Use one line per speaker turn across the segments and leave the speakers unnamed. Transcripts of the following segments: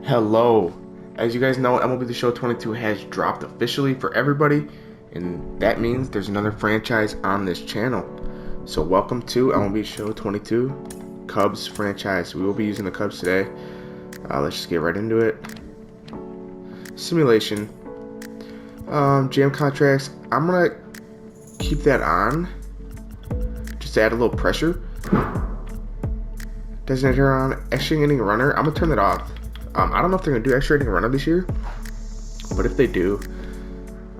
Hello. As you guys know, MLB The Show 22 has dropped officially for everybody, and that means there's another franchise on this channel. So welcome to MLB Show 22 Cubs franchise. We will be using the Cubs today. Let's just get right into it. Simulation. Jam contracts. I'm going to keep that on just to add a little pressure. Designated on extra inning runner. I'm going to turn that off. I don't know if they're going to do extra inning runner this year, but if they do,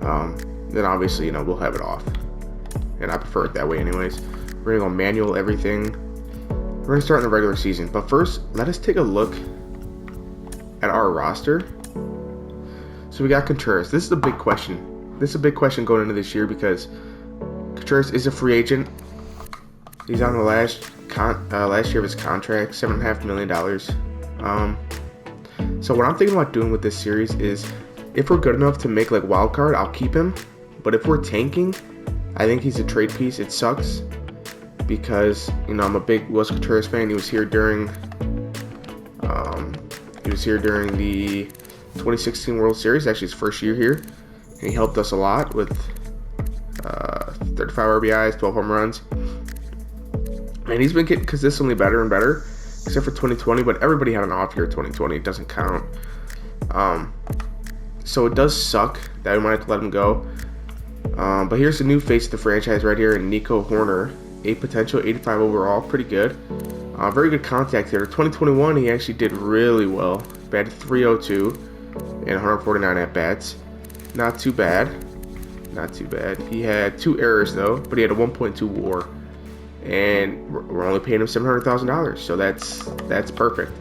then obviously, we'll have it off. And I prefer it that way anyways. We're going to go manual everything. We're going to start in the regular season. But first, let us take a look at our roster. So we got Contreras. This is a big question. This is a big question going into this year because Contreras is a free agent. He's on the last year of his contract, $7.5 million. So what I'm thinking about doing with this series is, if we're good enough to make like wild card, I'll keep him. But if we're tanking, I think he's a trade piece. It sucks because I'm a big Willson Contreras fan. He was here during the 2016 World Series, actually his first year here, and he helped us a lot with 35 RBIs, 12 home runs, and he's been getting consistently better and better. Except for 2020, but everybody had an off year 2020. It doesn't count. So it does suck that we might have to let him go. But here's the new face of the franchise right here, Nico Hoerner. 8 potential, 85 overall, pretty good. Very good contact hitter. 2021, he actually did really well. Batted .302 and 149 at bats. Not too bad. Not too bad. He had 2 errors though, but he had a 1.2 WAR. And we're only paying him $700,000, so that's perfect.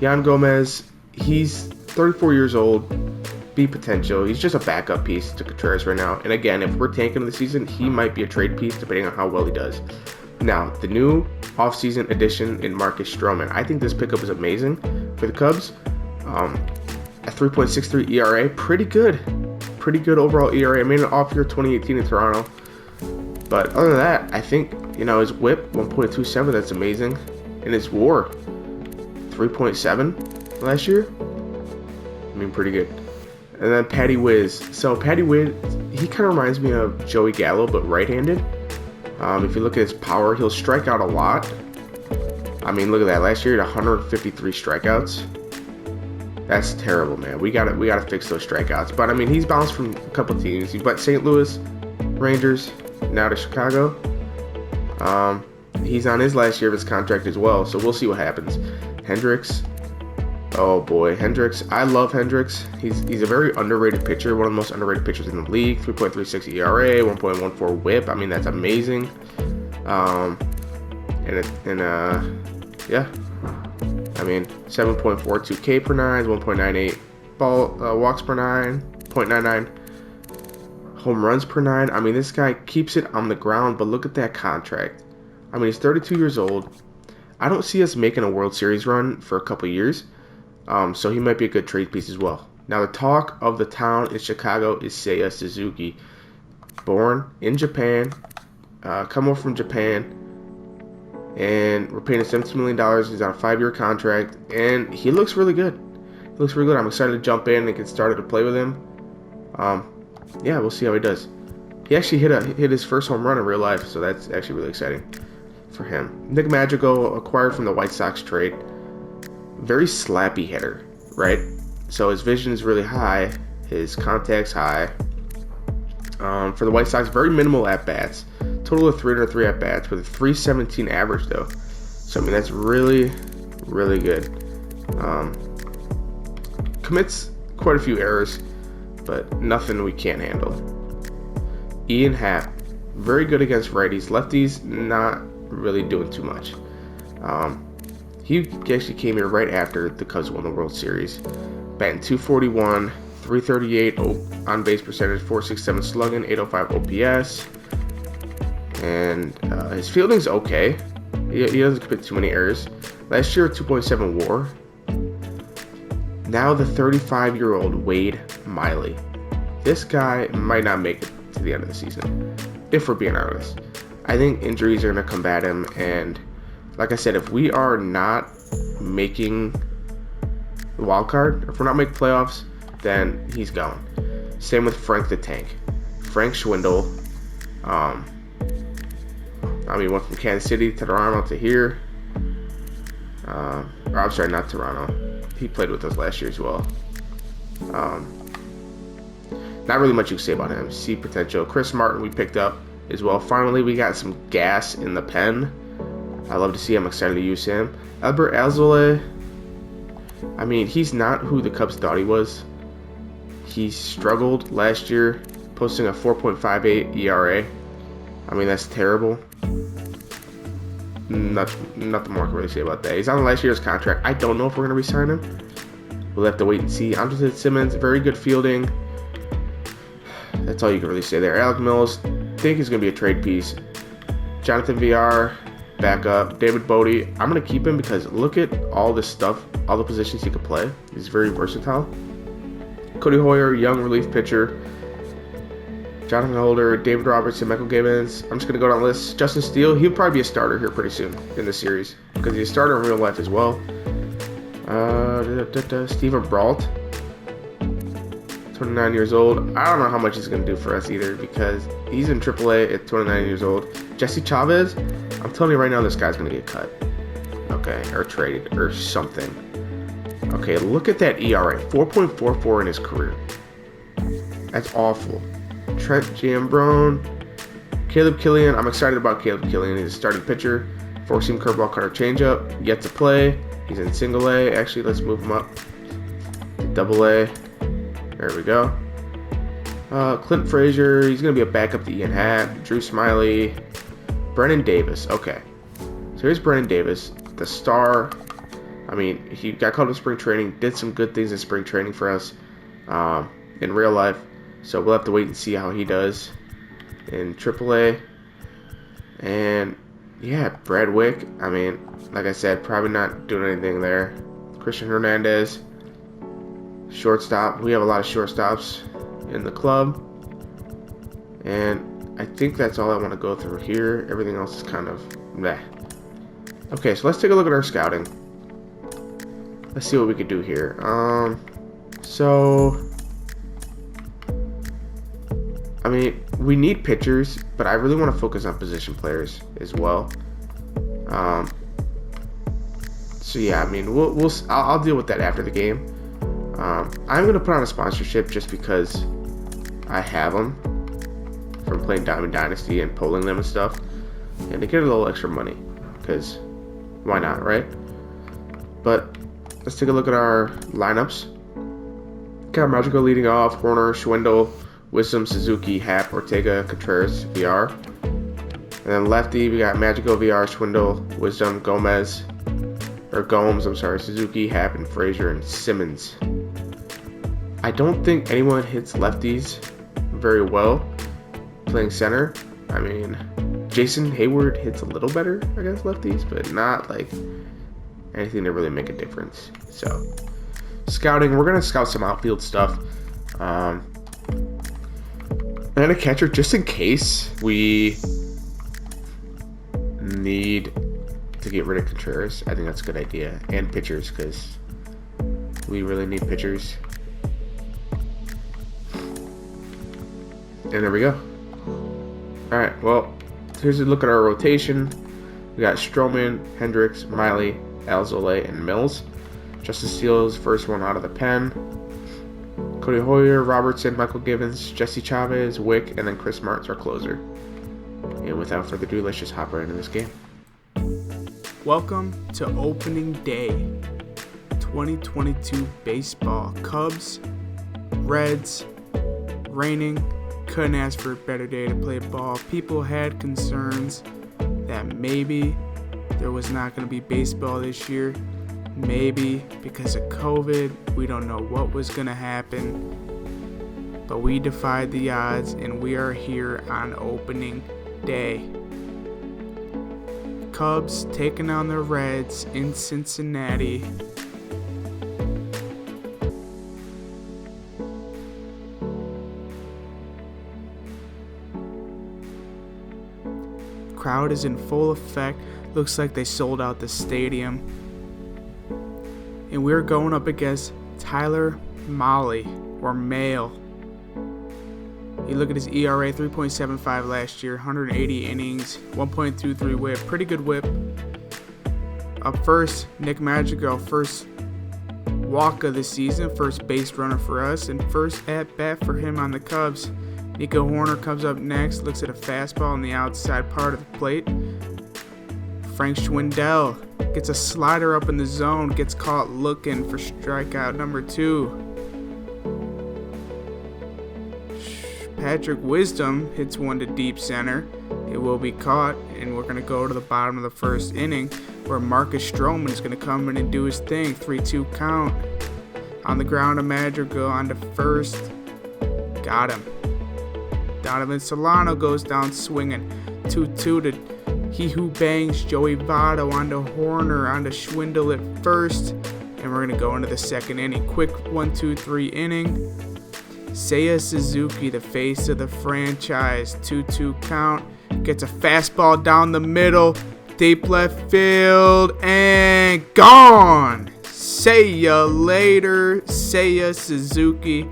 Yan Gomez, he's 34 years old, B potential. He's just a backup piece to Contreras right now. And again, if we're tanking the season, he might be a trade piece depending on how well he does. Now, the new offseason addition in Marcus Stroman. I think this pickup is amazing for the Cubs. A 3.63 ERA, pretty good. Pretty good overall ERA. I made an off year 2018 in Toronto. But other than that, I think, his whip, 1.27, that's amazing. And his WAR, 3.7 last year. Pretty good. And then Patty Wiz. So Patty Wiz, he kind of reminds me of Joey Gallo, but right-handed. If you look at his power, he'll strike out a lot. Look at that. Last year he had 153 strikeouts. That's terrible, man. We gotta fix those strikeouts. But he's bounced from a couple teams. He went St. Louis, Rangers, now to Chicago. He's on his last year of his contract as well, so we'll see what happens. Hendricks, oh boy, Hendricks. I love Hendricks. He's a very underrated pitcher, one of the most underrated pitchers in the league. 3.36 ERA, 1.14 WHIP. That's amazing. Yeah. 7.42 K per nine, 1.98 walks per nine, 0.99 home runs per nine. This guy keeps it on the ground, but look at that contract. He's 32 years old. I don't see us making a World Series run for a couple years, so he might be a good trade piece as well. Now, the talk of the town in Chicago is Seiya Suzuki. Born in Japan, come over from Japan, and we're paying him $17 million. He's on a 5-year contract, and he looks really good. I'm excited to jump in and get started to play with him. Yeah, we'll see how he does. He actually hit his first home run in real life, so that's actually really exciting for him. Nick Madrigal, acquired from the White Sox trade. Very slappy hitter, right? So his vision is really high. His contact's high. For the White Sox, very minimal at-bats. Total of 303 at-bats with a 317 average, though. So, that's really, really good. Commits quite a few errors, but nothing we can't handle. Ian Happ, very good against righties. Lefties, not really doing too much. He actually came here right after the Cubs won the World Series. Batting .241, 338 on base percentage, 467 slugging, 805 OPS. And his fielding's okay. He doesn't commit too many errors. Last year, 2.7 WAR. Now the 35-year-old Wade Miley. This guy might not make it to the end of the season, if we're being honest. I think injuries are going to combat him, and like I said, if we are not making the wild card. If we're not making playoffs, then he's gone. Same with Frank the Tank. Frank Schwindel. He went from Kansas City to Toronto to here. Or I'm sorry, not Toronto. He played with us last year as well. Not really much you can say about him. See potential. Chris Martin we picked up as well. Finally, we got some gas in the pen. I love to see him. I'm excited to use him. Albert Alzolay. He's not who the Cubs thought he was. He struggled last year, posting a 4.58 ERA. That's terrible. Nothing more I can really say about that. He's on last year's contract. I don't know if we're going to re-sign him. We'll have to wait and see. Andrelton Simmons, very good fielding. That's all you can really say there. Alec Mills, think he's going to be a trade piece. Jonathan VR, backup. David Bodie, I'm going to keep him because look at all this stuff, all the positions he could play. He's very versatile. Cody Hoyer, young relief pitcher. Jonathan Holder, David Robertson, Michael Gibbons. I'm just going to go down the list. Justin Steele, he'll probably be a starter here pretty soon in this series because he's a starter in real life as well. Steven Brault, 29 years old. I don't know how much he's going to do for us either because he's in AAA at 29 years old. Jesse Chavez, I'm telling you right now, this guy's going to get cut. Okay, or traded or something. Okay, look at that ERA, 4.44 in his career. That's awful. Trent Giambrone, Caleb Killian. I'm excited about Caleb Killian. He's a starting pitcher. Four-seam curveball, cutter, changeup. Yet to play. He's in single A. Actually, let's move him up to double A. There we go. Clint Frazier. He's going to be a backup to Ian Happ. Drew Smiley. Brennan Davis. Okay. So here's Brennan Davis, the star. He got called to spring training. Did some good things in spring training for us in real life. So we'll have to wait and see how he does in AAA. And yeah, Brad Wick. Like I said, probably not doing anything there. Christian Hernandez, shortstop. We have a lot of shortstops in the club. And I think that's all I want to go through here. Everything else is kind of meh. Okay, so let's take a look at our scouting. Let's see what we could do here. We need pitchers, but I really want to focus on position players as well. I'll deal with that after the game. I'm gonna put on a sponsorship just because I have them from playing Diamond Dynasty and polling them and stuff, and to get a little extra money, because why not, right? But let's take a look at our lineups. Got Magical leading off, Horner, Schwindel, Wisdom, Suzuki, Happ, Ortega, Contreras, VR. And then lefty, we got Magical, VR, Schwindel, Wisdom, Gomes, Suzuki, Happ, and Frazier, and Simmons. I don't think anyone hits lefties very well playing center. Jason Hayward hits a little better against lefties, but not like anything to really make a difference. So, scouting, we're going to scout some outfield stuff. And a catcher just in case we need to get rid of Contreras. I think that's a good idea. And pitchers, because we really need pitchers. And there we go. Alright, well, here's a look at our rotation. We got Stroman, Hendricks, Miley, Alzolay, and Mills. Justin Steele's first one out of the pen. Cody Hoyer, Robertson, Michael Gibbons, Jesse Chavez, Wick, and then Chris Martin's our closer. And without further ado, let's just hop right into this game.
Welcome to opening day 2022 baseball. Cubs, Reds, raining. Couldn't ask for a better day to play ball. People had concerns that maybe there was not going to be baseball this year. Maybe because of COVID, we don't know what was going to happen. But we defied the odds and we are here on opening day. Cubs taking on the Reds in Cincinnati. Crowd is in full effect. Looks like they sold out the stadium. and we're going up against Tyler Mahle, or Male. You look at his ERA, 3.75 last year, 180 innings, 1.23 whip, pretty good whip. Up first, Nick Madrigal, first walk of the season, first base runner for us, and first at bat for him on the Cubs. Nico Horner comes up next, looks at a fastball on the outside part of the plate. Frank Schwindel gets a slider up in the zone, gets caught looking for strikeout number 2. Patrick Wisdom hits one to deep center. It will be caught, and we're going to go to the bottom of the first inning where Marcus Stroman is going to come in and do his thing. 3-2 count. On the ground, a Madrigal on to first. Got him. Donovan Solano goes down swinging. 2-2 to He Who Bangs. Joey Votto onto Horner, onto Schwindel at first. And we're going to go into the second inning. Quick 1-2-3 inning. Seiya Suzuki, the face of the franchise, 2-2 count, gets a fastball down the middle, deep left field, and gone! See ya later, Seiya Suzuki,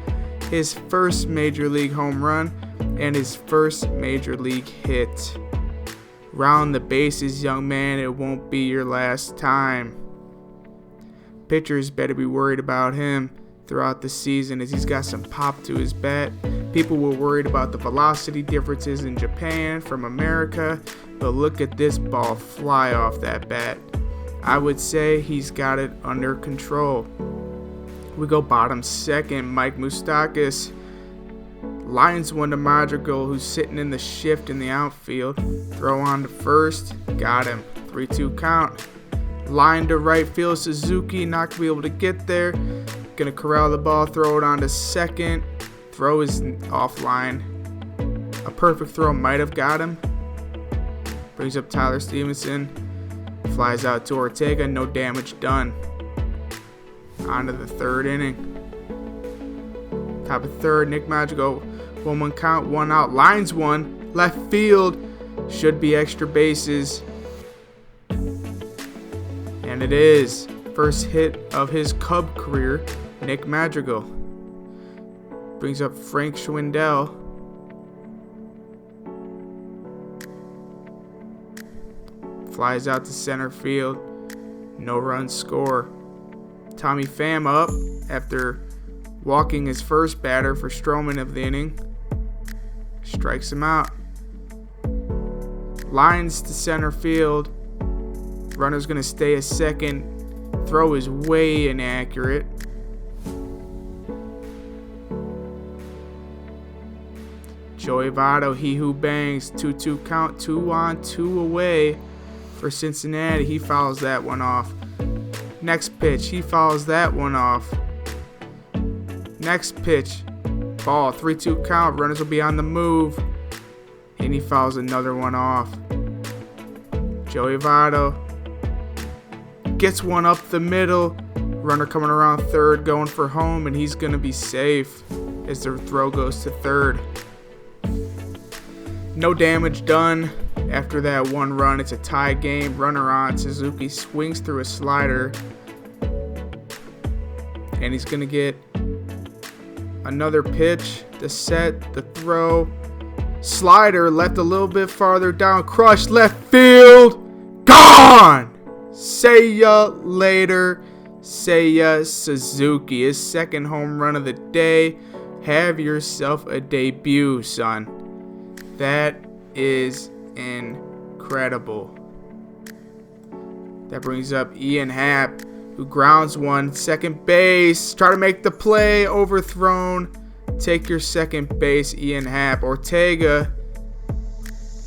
his first major league home run and his first major league hit. Round the bases, young man, it won't be your last time. Pitchers better be worried about him throughout the season as he's got some pop to his bat. People were worried about the velocity differences in Japan from America, but look at this ball fly off that bat. I would say he's got it under control. We go bottom second, Mike Moustakas lines one to Madrigal, who's sitting in the shift in the outfield. Throw on to first, got him. 3-2 count. Line to right field, Suzuki not gonna be able to get there. Gonna corral the ball, throw it on to second. Throw is offline. A perfect throw might have got him. Brings up Tyler Stevenson. Flies out to Ortega, no damage done. On to the third inning. Top of third, Nick Madrigal. 1-1 count, 1 out. Lines one. Left field. Should be extra bases. And it is. First hit of his Cub career, Nick Madrigal. Brings up Frank Schwindel. Flies out to center field. No run score. Tommy Pham up after walking his first batter for Stroman of the inning. Strikes him out. Lines to center field. Runner's going to stay a second. Throw is way inaccurate. Joey Votto, He Who Bangs, 2-2 count, 2 on, 2 away for Cincinnati. He fouls that one off. Next pitch, he fouls that one off. Next pitch, ball, 3-2 count, runners will be on the move. And he fouls another one off. Joey Votto gets one up the middle. Runner coming around third, going for home, and he's going to be safe as the throw goes to third. No damage done after that one run. It's a tie game. Runner on. Suzuki swings through a slider, and he's going to get another pitch. The set, the throw. Slider left a little bit farther down. Crushed left field. Gone! See ya later, Seiya Suzuki. His second home run of the day. Have yourself a debut, son. That is incredible. That brings up Ian Happ, who grounds one. Second base. Try to make the play. Overthrown. Take your second base, Ian Happ. Ortega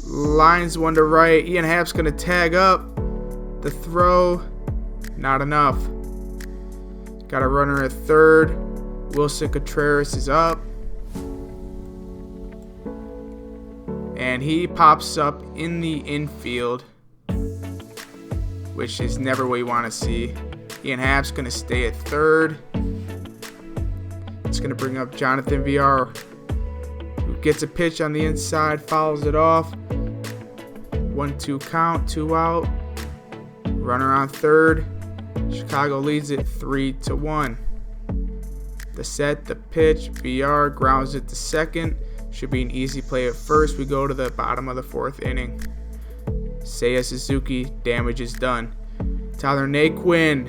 lines one to right. Ian Happ's going to tag up. The throw, not enough. Got a runner at third. Wilson Contreras is up. And he pops up in the infield, which is never what you want to see. Ian Happ's going to stay at third. It's going to bring up Jonathan Villar, who gets a pitch on the inside, fouls it off. 1-2 count, 2 out. Runner on third. Chicago leads it 3-1. The set, the pitch, VR grounds it to second. Should be an easy play at first. We go to the bottom of the 4th inning. Seiya Suzuki, damage is done. Tyler Naquin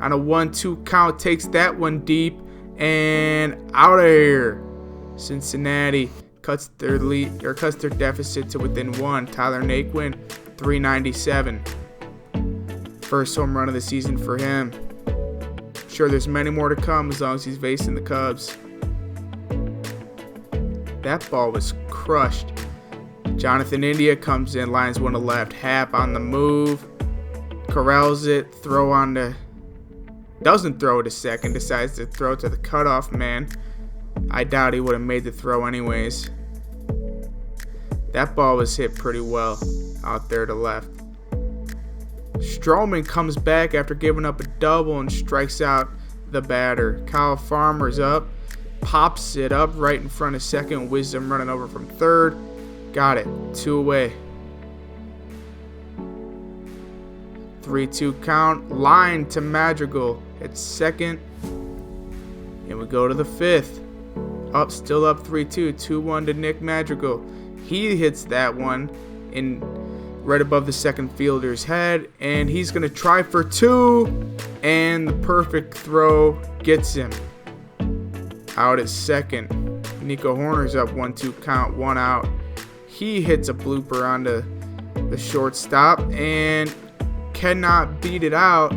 on a 1-2 count takes that one deep and out of here. Cincinnati cuts their lead or cuts their deficit to within 1. Tyler Naquin, 397. First home run of the season for him. Sure, there's many more to come as long as he's facing the Cubs. That ball was crushed. Jonathan India comes in, lines one to left. Happ on the move, corrals it, doesn't throw to second, decides to throw to the cutoff man. I doubt he would have made the throw anyways. That ball was hit pretty well out there to left. Stroman comes back after giving up a double and strikes out the batter. Kyle Farmer's up, pops it up right in front of second. Wisdom running over from third. Got it. 2 away. 3-2 count. Line to Madrigal at second. And we go to the 5th. Still up 3-2. 2-1 to Nick Madrigal. He hits that one in right above the second fielder's head, and he's going to try for 2, and the perfect throw gets him out at second. Nico Horner's up 1-2 count, 1 out. He hits a blooper onto the shortstop and cannot beat it out.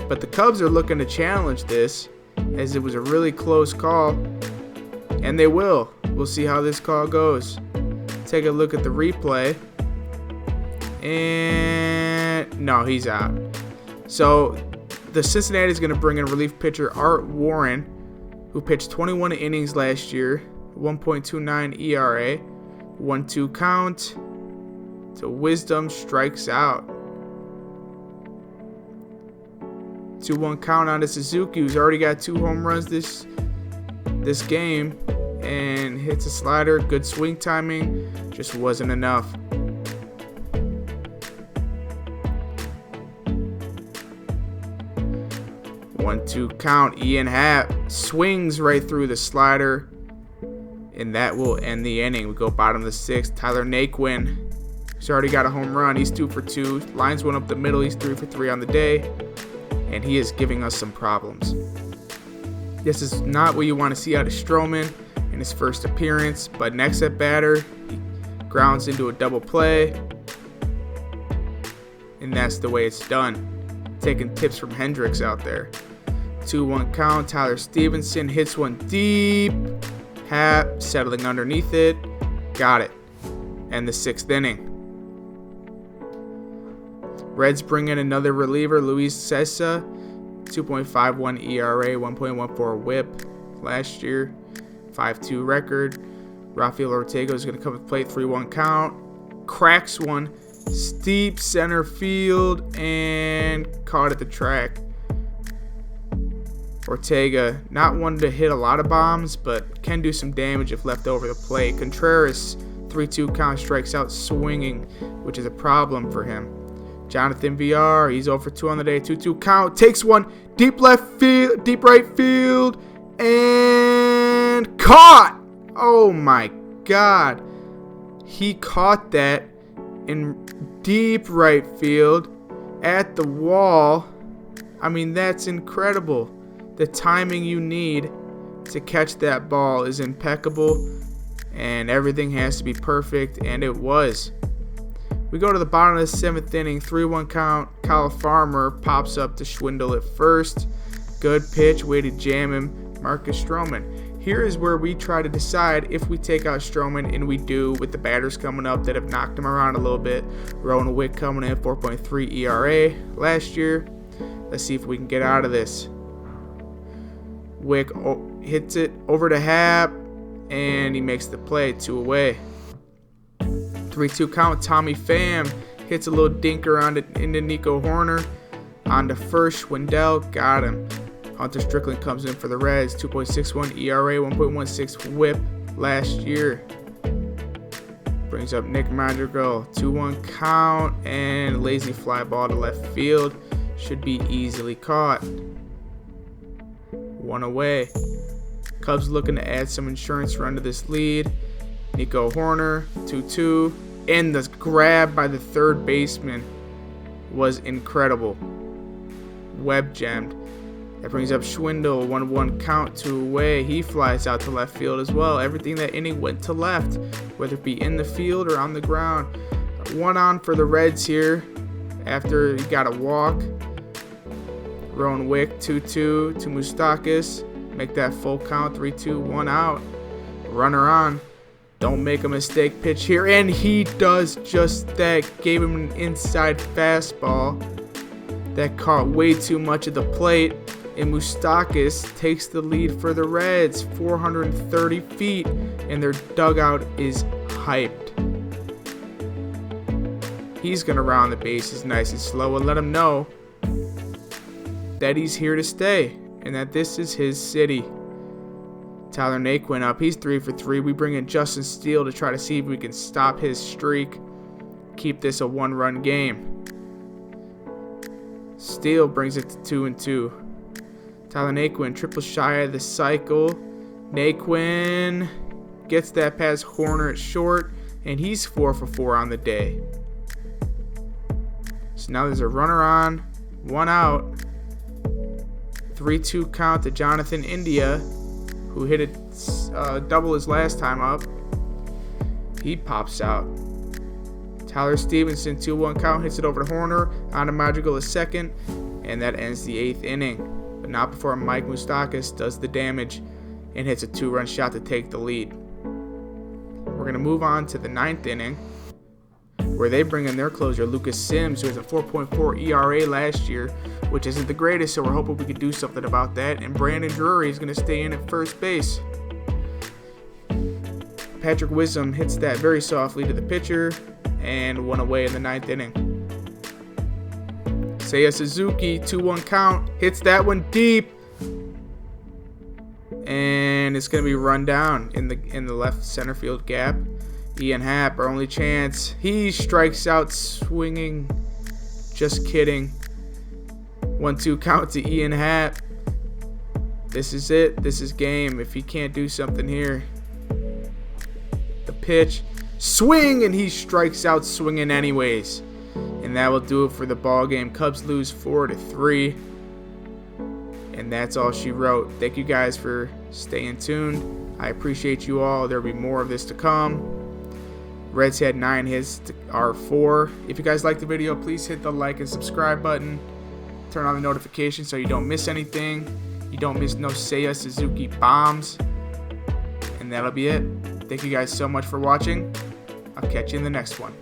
But the Cubs are looking to challenge this, as it was a really close call, and they will. We'll see how this call goes. Take a look at the replay, and no, he's out. So the Cincinnati is going to bring in relief pitcher Art Warren, who pitched 21 innings last year, 1.29 ERA, 1-2 count. So Wisdom strikes out. 2-1 count on to Suzuki, who's already got 2 home runs this game, and hits a slider. Good swing timing, just wasn't enough. One-two count. Ian Happ swings right through the slider, and that will end the inning. We go bottom of the 6th. Tyler Naquin, he's already got a home run. He's 2 for 2. Lines one up the middle. He's 3 for 3 on the day, and he is giving us some problems. This is not what you want to see out of Stroman in his first appearance, but next at batter, he grounds into a double play, and that's the way it's done. Taking tips from Hendricks out there. 2-1 count. Tyler Stevenson hits one deep. Happ settling underneath it. Got it. And the 6th inning. Reds bring in another reliever, Luis Cessa. 2.51 ERA, 1.14 whip last year. 5-2 record. Rafael Ortega is going to come to plate. 3-1 count. Cracks one. Steep center field and caught at the track. Ortega, not one to hit a lot of bombs, but can do some damage if left over the plate. Contreras, 3-2 count, strikes out swinging, which is a problem for him. Jonathan VR, he's 0 for 2 on the day. 2-2 count, takes one deep left field, deep right field, and caught. Oh my God, he caught that in deep right field at the wall. I mean, that's incredible. The timing you need to catch that ball is impeccable, and everything has to be perfect, and it was. We go to the bottom of the 7th inning, 3-1 count. Kyle Farmer pops up to Schwindel at first. Good pitch, way to jam him, Marcus Stroman. Here is where we try to decide if we take out Stroman, and we do, with the batters coming up that have knocked him around a little bit. Rowan Wick coming in, 4.3 ERA last year. Let's see if we can get out of this. Wick hits it over to Happ, and he makes the play. 2 away. 3-2 count. Tommy Pham hits a little dinker into Nico Horner. On to first. Schwindel got him. Hunter Strickland comes in for the Reds. 2.61 ERA, 1.16 whip last year. Brings up Nick Madrigal. 2-1 count, and lazy fly ball to left field. Should be easily caught. 1 away. Cubs looking to add some insurance run to this lead. Nico Horner, 2-2. And the grab by the third baseman was incredible. Web gemmed. That brings up Schwindel. 1-1 count, 2 away. He flies out to left field as well. Everything that inning went to left, whether it be in the field or on the ground. 1 on for the Reds here after he got a walk. Rowan Wick, 2-2 to Moustakas. Make that full count, 3-2, 1 out. Runner on. Don't make a mistake pitch here. And he does just that. Gave him an inside fastball that caught way too much of the plate. And Moustakas takes the lead for the Reds. 430 feet. And their dugout is hyped. He's going to round the bases nice and slow and let him know that he's here to stay and that this is his city. Tyler Naquin up. He's 3 for 3. We bring in Justin Steele to try to see if we can stop his streak. Keep this a 1-run game. Steele brings it to 2-2. Tyler Naquin, triple shy of the cycle. Naquin gets that past Horner at short, and he's 4 for 4 on the day. So now there's a runner on, 1 out. 3-2 count to Jonathan India, who hit a double his last time up. He pops out. Tyler Stevenson, 2-1 count, hits it over to Horner. On to Madrigal a second, and that ends the 8th inning. But not before Mike Moustakas does the damage and hits a 2-run shot to take the lead. We're going to move on to the 9th inning, where they bring in their closer, Lucas Sims, who has a 4.4 ERA last year, which isn't the greatest, so we're hoping we can do something about that. And Brandon Drury is going to stay in at first base. Patrick Wisdom hits that very softly to the pitcher, and 1 away in the 9th inning. Seiya Suzuki, 2-1 count, hits that one deep, and it's going to be run down in the left center field gap. Ian Happ, our only chance. He strikes out swinging. Just kidding. 1-2 count to Ian Happ. This is it. This is game. If he can't do something here. The pitch. Swing! And he strikes out swinging anyways. And that will do it for the ball game. Cubs lose 4-3. And that's all she wrote. Thank you guys for staying tuned. I appreciate you all. There'll be more of this to come. Reds had 9 hits to our 4. If you guys like the video, please hit the like and subscribe button. Turn on the notifications so you don't miss anything. You don't miss no Seiya Suzuki bombs. And that'll be it. Thank you guys so much for watching. I'll catch you in the next one.